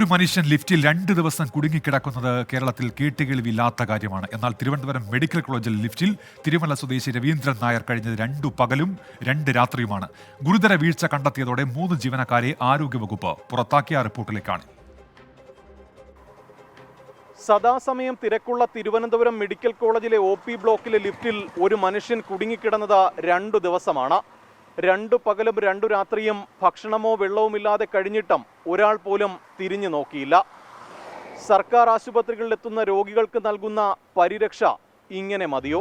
ഒരു മനുഷ്യൻ ലിഫ്റ്റിൽ 2 ദിവസം കുടുങ്ങിക്കിടക്കുന്നത് കേരളത്തിൽ കേട്ടുകേൾവിയില്ലാത്ത കാര്യമാണ്. എന്നാൽ തിരുവനന്തപുരം മെഡിക്കൽ കോളേജിൽ ലിഫ്റ്റിൽ തിരുമല സ്വദേശി രവീന്ദ്രൻ നായർ കഴിഞ്ഞത് 2 പകലും 2 രാത്രിയുമാണ്. ഗുരുതര വീഴ്ച കണ്ടെത്തിയതോടെ 3 ജീവനക്കാരെ ആരോഗ്യവകുപ്പ് പുറത്താക്കിയ റിപ്പോർട്ടിലേക്കാണ്. സദാസമയം തിരക്കുള്ള തിരുവനന്തപുരം മെഡിക്കൽ കോളേജിലെ OP ബ്ലോക്കിലെ ലിഫ്റ്റിൽ ഒരു മനുഷ്യൻ കുടുങ്ങിക്കിടന്നത് 2 ദിവസമാണ്. 2 പകലും 2 രാത്രിയും ഭക്ഷണമോ വെള്ളവുമില്ലാതെ കഴിഞ്ഞിട്ടും ഒരാൾ പോലും തിരിഞ്ഞു നോക്കിയില്ല. സർക്കാർ ആശുപത്രികളിലെത്തുന്ന രോഗികൾക്ക് നൽകുന്ന പരിരക്ഷ ഇങ്ങനെ മതിയോ?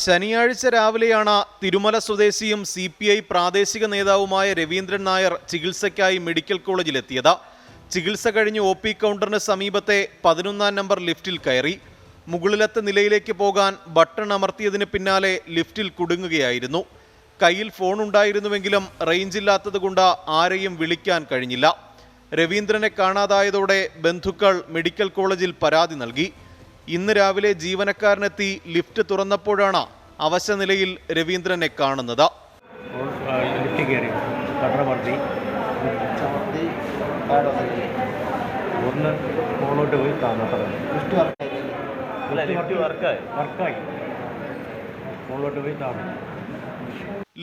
ശനിയാഴ്ച രാവിലെയാണ് തിരുമല സ്വദേശിയും CPI പ്രാദേശിക നേതാവുമായ രവീന്ദ്രൻ നായർ ചികിത്സയ്ക്കായി മെഡിക്കൽ കോളേജിലെത്തിയത്. ചികിത്സ കഴിഞ്ഞ് OP കൗണ്ടറിന് സമീപത്തെ 11-ാം നമ്പർ ലിഫ്റ്റിൽ കയറി. മുകളിലത്തെ നിലയിലേക്ക് പോകാൻ ബട്ടൺ അമർത്തിയതിന് പിന്നാലെ ലിഫ്റ്റിൽ കുടുങ്ങുകയായിരുന്നു. കയ്യിൽ ഫോൺ ഉണ്ടായിരുന്നുവെങ്കിലും റേഞ്ചില്ലാത്തതുകൊണ്ട് ആരെയും വിളിക്കാൻ കഴിഞ്ഞില്ല. രവീന്ദ്രനെ കാണാതായതോടെ ബന്ധുക്കൾ മെഡിക്കൽ കോളേജിൽ പരാതി നൽകി. ഇന്ന് രാവിലെ ജീവനക്കാരനെത്തി ലിഫ്റ്റ് തുറന്നപ്പോഴാണ് അവശനിലയിൽ രവീന്ദ്രനെ കാണുന്നത്.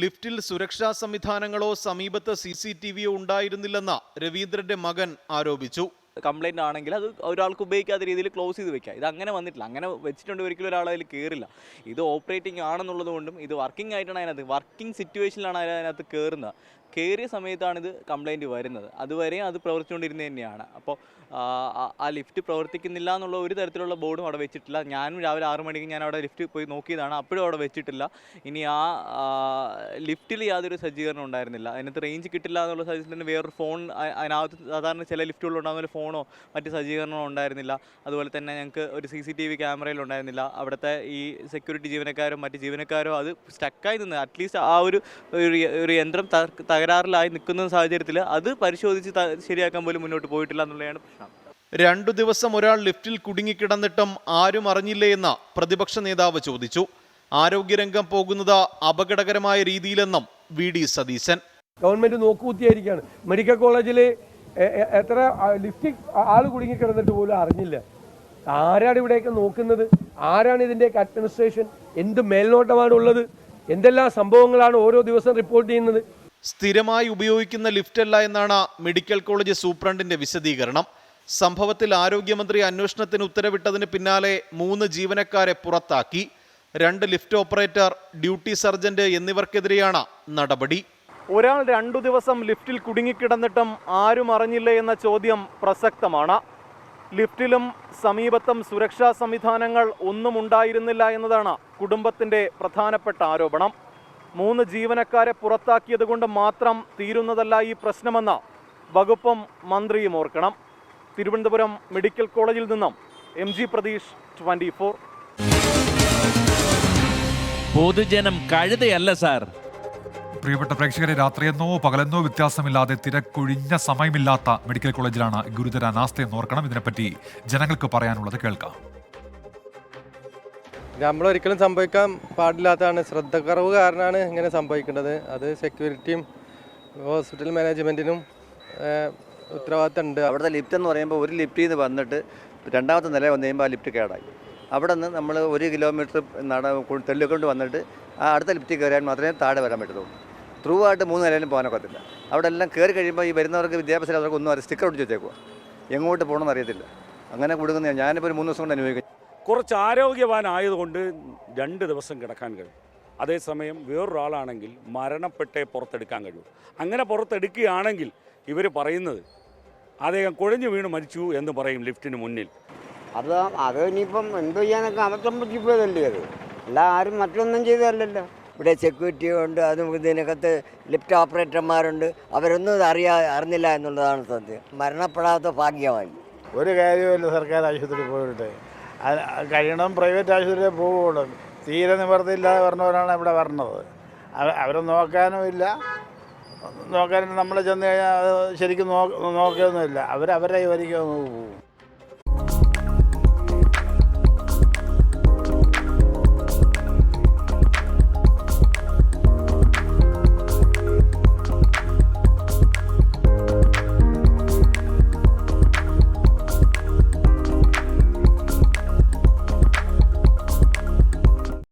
ലിഫ്റ്റിൽ സുരക്ഷാ സംവിധാനങ്ങളോ സമീപത്ത് CCTV ഉണ്ടായിരുന്നില്ലെന്ന് രവീന്ദ്രന്റെ മകൻ ആരോപിച്ചു. കംപ്ലൈൻ്റ് ആണെങ്കിൽ അത് ഒരാൾക്ക് ഉപയോഗിക്കാത്ത രീതിയിൽ ക്ലോസ് ചെയ്ത് വെക്കുക. ഇത് അങ്ങനെ വന്നിട്ടില്ല. അങ്ങനെ വെച്ചിട്ടുണ്ട് ഒരിക്കലും ഒരാൾ അതിൽ കയറില്ല. ഇത് ഓപ്പറേറ്റിംഗ് ആണെന്നുള്ളത് കൊണ്ടും ഇത് വർക്കിംഗ് ആയിട്ടാണ് അതിനകത്ത് വർക്കിംഗ് സിറ്റുവേഷനിലാണ് അതിനകത്ത് കയറുന്നത്. കയറിയ സമയത്താണ് ഇത് കംപ്ലൈൻറ്റ് വരുന്നത്. അതുവരെയും അത് പ്രവർത്തിച്ചുകൊണ്ടിരുന്നത് തന്നെയാണ്. അപ്പോൾ ആ ലിഫ്റ്റ് പ്രവർത്തിക്കുന്നില്ല എന്നുള്ള ഒരു തരത്തിലുള്ള ബോർഡും അവിടെ വെച്ചിട്ടില്ല. ഞാനും രാവിലെ 6 മണിക്ക് ഞാൻ അവിടെ ലിഫ്റ്റ് പോയി നോക്കിയതാണ്. അപ്പോഴും അവിടെ വെച്ചിട്ടില്ല. ഇനി ആ ലിഫ്റ്റിൽ യാതൊരു സജ്ജീകരണം ഉണ്ടായിരുന്നില്ല. അതിനകത്ത് റേഞ്ച് കിട്ടില്ല എന്നുള്ള സജ്ജീകരണത്തിന് വേറൊരു ഫോൺ അതിനകത്ത് സാധാരണ ചില ലിഫ്റ്റുകളുണ്ടാകുന്ന ഒരു ഫോണോ മറ്റ് സജ്ജീകരണമോ ഉണ്ടായിരുന്നില്ല. അതുപോലെ തന്നെ ഞങ്ങൾക്ക് ഒരു CCTV ക്യാമറയിലുണ്ടായിരുന്നില്ല. അവിടുത്തെ ഈ സെക്യൂരിറ്റി ജീവനക്കാരും മറ്റ് ജീവനക്കാരോ അത് സ്റ്റക്കായി നിന്ന് അറ്റ്ലീസ്റ്റ് ആ ഒരു യന്ത്രം തകരാറിലായി നിൽക്കുന്ന സാഹചര്യത്തിൽ അത് പരിശോധിച്ച് ശരിയാക്കാൻ പോലും മുന്നോട്ട് പോയിട്ടില്ല എന്നുള്ളതാണ് പ്രശ്നം. 2 ദിവസം ഒരാൾ ലിഫ്റ്റിൽ കുടുങ്ങിക്കിടന്നിട്ടും ആരും അറിഞ്ഞില്ലേ എന്ന് പ്രതിപക്ഷ നേതാവ് ചോദിച്ചു. ആരോഗ്യരംഗം പോകുന്നത് അപകടകരമായ രീതിയിലെന്നും VD സതീശൻ. ഗവൺമെന്റ് നോക്കുകുത്തിയായിരിക്കുകയാണ്. മെഡിക്കൽ കോളേജിൽ എത്ര ലിഫ്റ്റിൽ ആൾ കുടുങ്ങിക്കിടന്നിട്ട് പോലും അറിഞ്ഞില്ല. ആരാണ് ഇവിടെയൊക്കെ നോക്കുന്നത്? ആരാണ് ഇതിൻ്റെയൊക്കെ അഡ്മിനിസ്ട്രേഷൻ? എന്ത് മേൽനോട്ടമാണ് ഉള്ളത്? എന്തെല്ലാം സംഭവങ്ങളാണ് ഓരോ ദിവസം റിപ്പോർട്ട് ചെയ്യുന്നത്? സ്ഥിരമായി ഉപയോഗിക്കുന്ന ലിഫ്റ്റല്ല എന്നാണ് മെഡിക്കൽ കോളേജ് സൂപ്രണ്ടിന്റെ വിശദീകരണം. സംഭവത്തിൽ ആരോഗ്യമന്ത്രി അന്വേഷണത്തിന് ഉത്തരവിട്ടതിന് പിന്നാലെ 3 ജീവനക്കാരെ പുറത്താക്കി. 2 ലിഫ്റ്റ് ഓപ്പറേറ്റർ, ഡ്യൂട്ടി സർജന്റ് എന്നിവർക്കെതിരെയാണ് നടപടി. ഒരാൾ 2 ദിവസം ലിഫ്റ്റിൽ കുടുങ്ങിക്കിടന്നിട്ടും ആരും അറിഞ്ഞില്ലേ എന്ന ചോദ്യം പ്രസക്തമാണ്. ലിഫ്റ്റിലും സമീപത്തും സുരക്ഷാ സംവിധാനങ്ങൾ ഒന്നും ഉണ്ടായിരുന്നില്ല എന്നതാണ് കുടുംബത്തിന്റെ പ്രധാനപ്പെട്ട ആരോപണം. 3 ജീവനക്കാരെ പുറത്താക്കിയത് കൊണ്ട് മാത്രം തീരുന്നതല്ല ഈ പ്രശ്നമെന്ന് വകുപ്പും മന്ത്രിയും ഓർക്കണം. തിരുവനന്തപുരം മെഡിക്കൽ കോളേജിൽ നിന്നും MG പ്രതീഷ്, 24. പൊതുജനം കഴുതയല്ല സാർ. പ്രിയപ്പെട്ട പ്രേക്ഷകരെ, രാത്രിയെന്നോ പകലെന്നോ വ്യത്യാസമില്ലാതെ തിരക്കൊഴിഞ്ഞ സമയമില്ലാത്ത മെഡിക്കൽ കോളേജിലാണ് ഗുരുതര അനാസ്ഥയെന്ന് ഓർക്കണം. ഇതിനെപ്പറ്റി ജനങ്ങൾക്ക് പറയാനുള്ളത് കേൾക്കാം. നമ്മളൊരിക്കലും സംഭവിക്കാൻ പാടില്ലാത്തതാണ്. ശ്രദ്ധക്കുറവ് കാരണമാണ് ഇങ്ങനെ സംഭവിക്കേണ്ടത്. അത് സെക്യൂരിറ്റിയും ഹോസ്പിറ്റൽ മാനേജ്മെൻറ്റിനും ഉത്തരവാദിത്തമുണ്ട്. അവിടുത്തെ ലിഫ്റ്റ് എന്ന് പറയുമ്പോൾ ഒരു ലിഫ്റ്റിൽ നിന്ന് വന്നിട്ട് 2ാമത്തെ നില വന്നു കഴിയുമ്പോൾ ആ ലിഫ്റ്റ് കേടായി. അവിടെ നിന്ന് നമ്മൾ 1 കിലോമീറ്റർ തെള്ളിക്കൊണ്ട് വന്നിട്ട് ആ അടുത്ത ലിഫ്റ്റിൽ കയറിയാൽ മാത്രമേ താഴെ വരാൻ പറ്റുള്ളൂ. ത്രൂ ആയിട്ട് 3 നിലയിലും പോകാനൊക്കത്തില്ല. അവിടെ എല്ലാം കയറി കഴിയുമ്പോൾ ഈ വരുന്നവർക്ക് വിദ്യാഭ്യാസത്തിലവർക്ക് ഒന്നും അറിയാം, സ്റ്റിക്കർ ഒട്ടിച്ച് വെച്ചേക്കുക. എങ്ങോട്ട് പോകണമെന്ന് അറിയത്തില്ല. അങ്ങനെ കൊടുക്കുന്ന ഞാനിപ്പോൾ ഒരു 3 ദിവസം കൊണ്ട് അനുഭവിക്കും. കുറച്ച് ആരോഗ്യവാനായതുകൊണ്ട് 2 ദിവസം കിടക്കാൻ കഴിയും. അതേസമയം വേറൊരാളാണെങ്കിൽ മരണപ്പെട്ടേ പുറത്തെടുക്കാൻ കഴിയും. അങ്ങനെ പുറത്തെടുക്കുകയാണെങ്കിൽ ഇവർ പറയുന്നത് അദ്ദേഹം കുഴഞ്ഞു വീണ് മരിച്ചു എന്ന് പറയും ലിഫ്റ്റിന് മുന്നിൽ. അത് ഇനിയിപ്പം എന്ത് ചെയ്യാനൊക്കെ അബദ്ധം പറ്റിപ്പോയതല്ലേ അത്. അല്ല ആരും മറ്റൊന്നും ചെയ്തതല്ലല്ലോ. ഇവിടെ സെക്യൂരിറ്റി ഉണ്ട്, അതും ഇതിനകത്ത് ലിഫ്റ്റ് ഓപ്പറേറ്റർമാരുണ്ട്. അവരൊന്നും അറിഞ്ഞില്ല എന്നുള്ളതാണ് സത്യം. മരണപ്പെടാത്ത ഭാഗ്യമായി. ഒരു കാര്യമില്ല സർക്കാർ ആശുപത്രിയിൽ പോയിട്ട്. കഴിയണം പ്രൈവറ്റ് ആശുപത്രിയിൽ പോവുള്ളൂ. തീരെ നിവർത്തിയില്ലാതെ പറഞ്ഞവരാണ് ഇവിടെ വരണത്. അവരെ നോക്കാനും ഇല്ല. നോക്കാൻ നമ്മൾ ചെന്ന് കഴിഞ്ഞാൽ ശരിക്കും നോക്കുകയൊന്നുമില്ല. അവരവരുടെ വരിക പോകും.